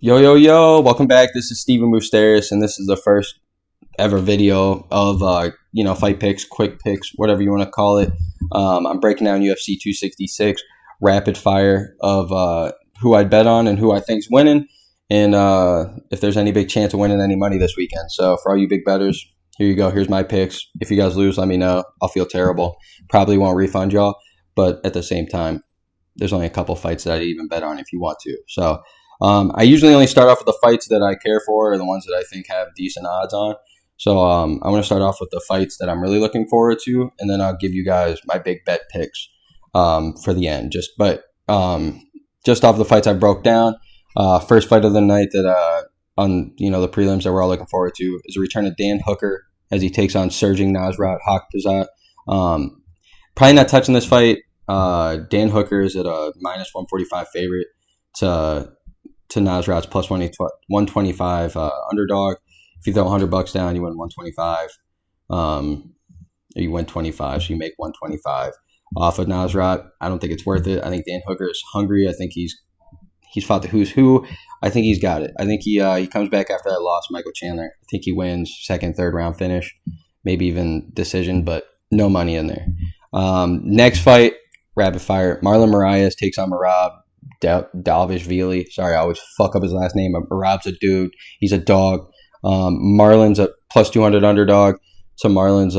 Yo, welcome back. This is Steven Musteris, and this is the first ever video of, fight picks, quick picks, whatever you want to call it. I'm breaking down UFC 266, rapid fire of who I'd bet on and who I think's winning, and if there's any big chance of winning any money this weekend. So for all you big bettors, here you go. Here's my picks. If you guys lose, let me know. I'll feel terrible. Probably won't refund y'all, but at the same time, there's only a couple fights that I'd even bet on if you want to. So I usually only start off with the fights that I care for or the ones that I think have decent odds on. So I'm going to start off with the fights that I'm really looking forward to, and then I'll give you guys my big bet picks for the end. Just off the fights I broke down, first fight of the night that on the prelims that we're all looking forward to is a return of Dan Hooker as he takes on surging Nasrat Haqparast. Probably not touching this fight. Dan Hooker is at a minus 145 favorite to Nasrat's plus 125 underdog. If you throw $100 down, you win 125. You win 25, so you make 125 off of Nasrat. I don't think it's worth it. I think Dan Hooker is hungry. I think he's fought the who's who. I think he's got it. I think he comes back after that loss, Michael Chandler. I think he wins second, third round finish, maybe even decision, but no money in there. Next fight, rapid fire. Marlon Moraes takes on Merab. Dvalishvili. Sorry, I always fuck up his last name. Merab's a dude. He's a dog. Marlon's a plus 200 underdog. So Merab's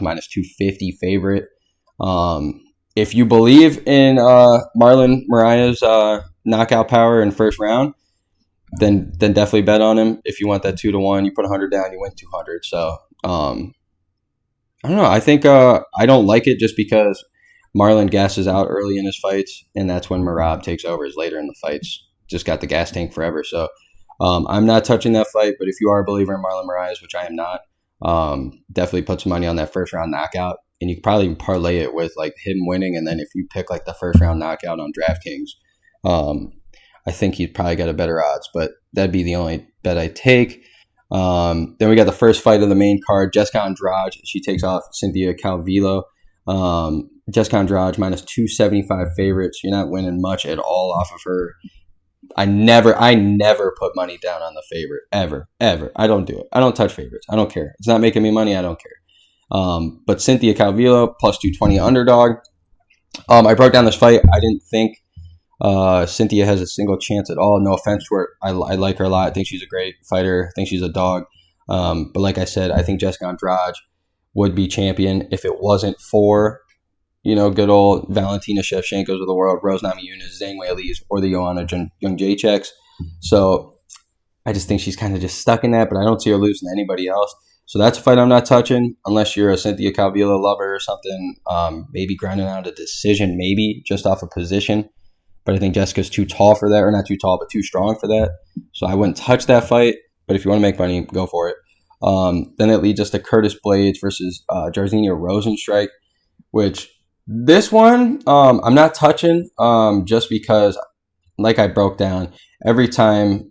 minus 250 favorite. If you believe in Marlon Moraes' knockout power in first round, then definitely bet on him. If you want that 2-1, you put 100 down, you win 200. So I don't know. I think I don't like it just because Marlon gasses out early in his fights, and that's when Merab takes over. Is later in the fights. Just got the gas tank forever. So I'm not touching that fight. But if you are a believer in Marlon Moraes, which I am not, definitely put some money on that first round knockout. And you could probably even parlay it with like him winning, and then if you pick like the first round knockout on DraftKings, I think you'd probably get a better odds. But that'd be the only bet I take. Then we got the first fight of the main card, Jessica Andrade. She takes off Cynthia Calvillo. Jessica Andrade minus 275 favorites. You're not winning much at all off of her. I never put money down on the favorite ever. I don't do it. I don't touch favorites. I don't care. It's not making me money. I don't care. But Cynthia Calvillo plus 220 underdog. I broke down this fight. I didn't think Cynthia has a single chance at all. No offense to her. I like her a lot. I think she's a great fighter. I think she's a dog. But like I said, I think Jessica Andrade would be champion if it wasn't for, good old Valentina Shevchenkos of the world, Rose Namajunas, Zhang Weili's, or the Joanna Jędrzejczyks. So I just think she's kind of just stuck in that, but I don't see her losing to anybody else. So that's a fight I'm not touching unless you're a Cynthia Calvillo lover or something. Maybe grinding out a decision, maybe just off a position. But I think Jessica's too tall for that, or not too tall, but too strong for that. So I wouldn't touch that fight. But if you want to make money, go for it. Then it leads us to Curtis Blaydes versus Jairzinho Rozenstruik, which this one I'm not touching just because, like I broke down, every time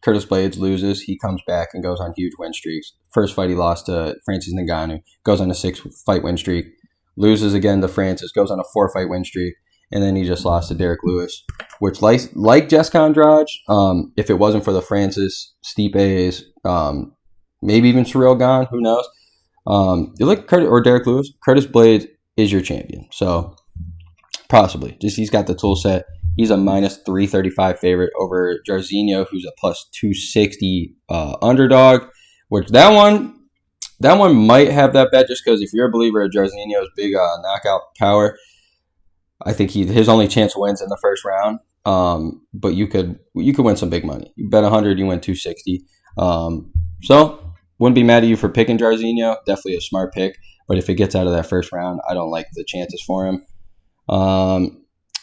Curtis Blaydes loses, he comes back and goes on huge win streaks. First fight he lost to Francis Ngannou, goes on a 6-fight win streak, loses again to Francis, goes on a 4-fight win streak, and then he just lost to Derek Lewis, which like Jessica Andrade, if it wasn't for the Francis, Stipe's, maybe even Ciryl Gane, who knows? You look Curtis or Derek Lewis, Curtis Blaydes is your champion. So possibly. Just he's got the tool set. He's a minus 335 favorite over Jairzinho, who's a plus 260 underdog, which that one might have that bet just because if you're a believer of Jairzinho's big knockout power, I think his only chance wins in the first round. But you could win some big money. You bet 100, you win 260. So wouldn't be mad at you for picking Jairzinho. Definitely a smart pick. But if it gets out of that first round, I don't like the chances for him.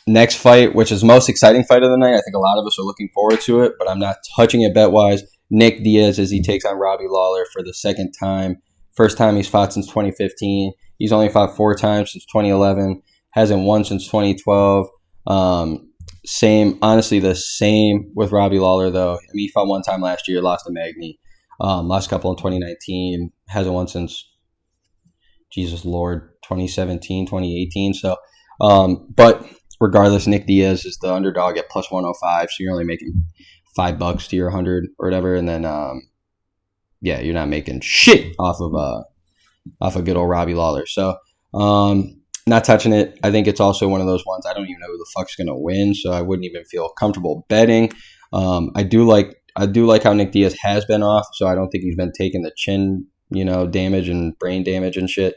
Next fight, which is the most exciting fight of the night. I think a lot of us are looking forward to it, but I'm not touching it bet-wise. Nick Diaz as he takes on Robbie Lawler for the second time. First time he's fought since 2015. He's only fought 4 times since 2011. Hasn't won since 2012. Honestly, the same with Robbie Lawler, though. I mean, he fought 1 time last year, lost to Magny. Last couple in 2019. Hasn't won since, Jesus Lord, 2017, 2018. So, but regardless, Nick Diaz is the underdog at plus 105, so you're only making $5 to your 100 or whatever, and then you're not making shit off of good old Robbie Lawler. So not touching it. I think it's also one of those ones I don't even know who the fuck's gonna win, so I wouldn't even feel comfortable betting. I do like how Nick Diaz has been off, so I don't think he's been taking the chin, damage and brain damage and shit.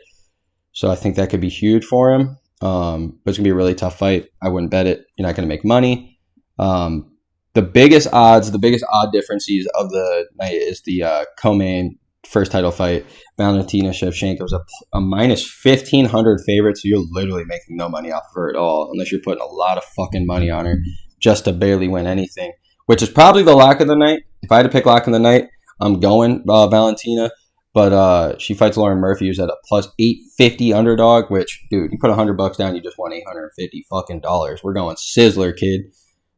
So I think that could be huge for him. But it's gonna be a really tough fight. I wouldn't bet it. You're not gonna make money. The biggest odd differences of the night is the co-main first title fight. Valentina Shevchenko is a minus 1,500 favorite, so you're literally making no money off of her at all, unless you're putting a lot of fucking money on her just to barely win anything, which is probably the lock of the night. If I had to pick lock of the night, I'm going Valentina. But she fights Lauren Murphy, who's at a plus 850 underdog, which, dude, you put $100 down, you just won $850 fucking dollars. We're going sizzler, kid.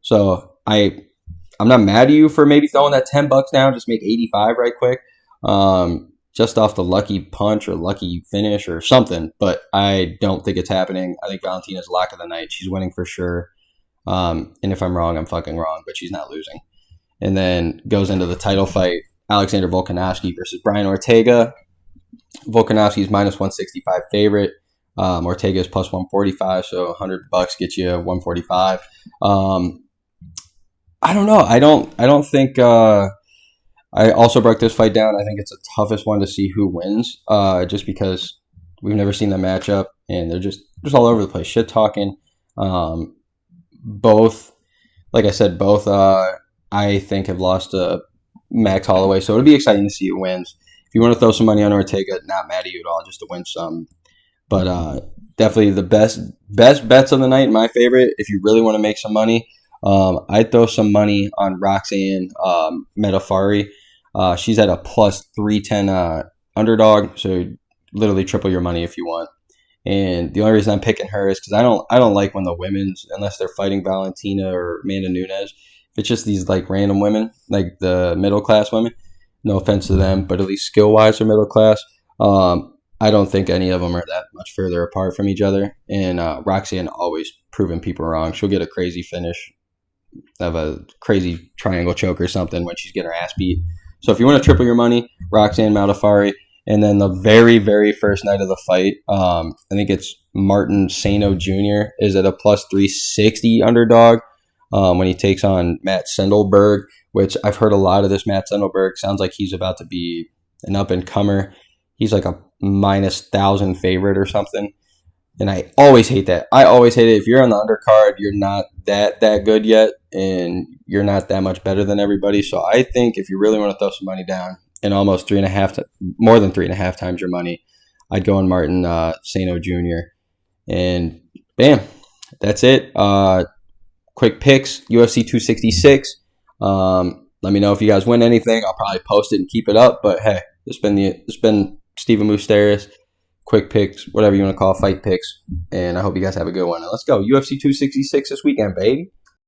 So I'm not mad at you for maybe throwing that $10 down, just make 85 right quick. Just off the lucky punch or lucky finish or something. But I don't think it's happening. I think Valentina's lock of the night. She's winning for sure. And if I'm wrong, I'm fucking wrong, but she's not losing. And then goes into the title fight. Alexander Volkanovski versus Brian Ortega. Volkanovski's minus 165 favorite. Ortega is plus 145, so $100 gets you 145. I don't know. I don't think. I also broke this fight down. I think it's the toughest one to see who wins, just because we've never seen them match up, and they're just all over the place, shit talking. Both, like I said, I think have lost to Max Holloway, so it'll be exciting to see who wins. If you want to throw some money on Ortega, not mad at you at all, just to win some. But definitely the best bets of the night, my favorite. If you really want to make some money, I'd throw some money on Roxanne Metafari. She's at a plus 310 underdog, so literally triple your money if you want. And the only reason I'm picking her is because I don't like when the women's, unless they're fighting Valentina or Amanda Nunes, it's just these like random women, like the middle class women. No offense to them, but at least skill wise they're middle class. I don't think any of them are that much further apart from each other. And Roxanne always proving people wrong. She'll get a crazy finish of a crazy triangle choke or something when she's getting her ass beat. So if you want to triple your money, Roxanne Modafferi. And then the very, very first night of the fight, I think it's Martin Sano Jr. is at a plus 360 underdog when he takes on Matt Sendelberg, which I've heard a lot of this Matt Sendelberg. Sounds like he's about to be an up-and-comer. He's like a minus 1,000 favorite or something. And I always hate that. I always hate it. If you're on the undercard, you're not that good yet, and you're not that much better than everybody. So I think if you really want to throw some money down, and almost more than 3.5 times your money, I'd go on Martin Sano Jr. And bam, that's it. Quick picks, UFC 266. Let me know if you guys win anything. I'll probably post it and keep it up. But hey, it's been Steven Musteris. Quick picks, whatever you want to call fight picks. And I hope you guys have a good one. And let's go. UFC 266 this weekend, baby.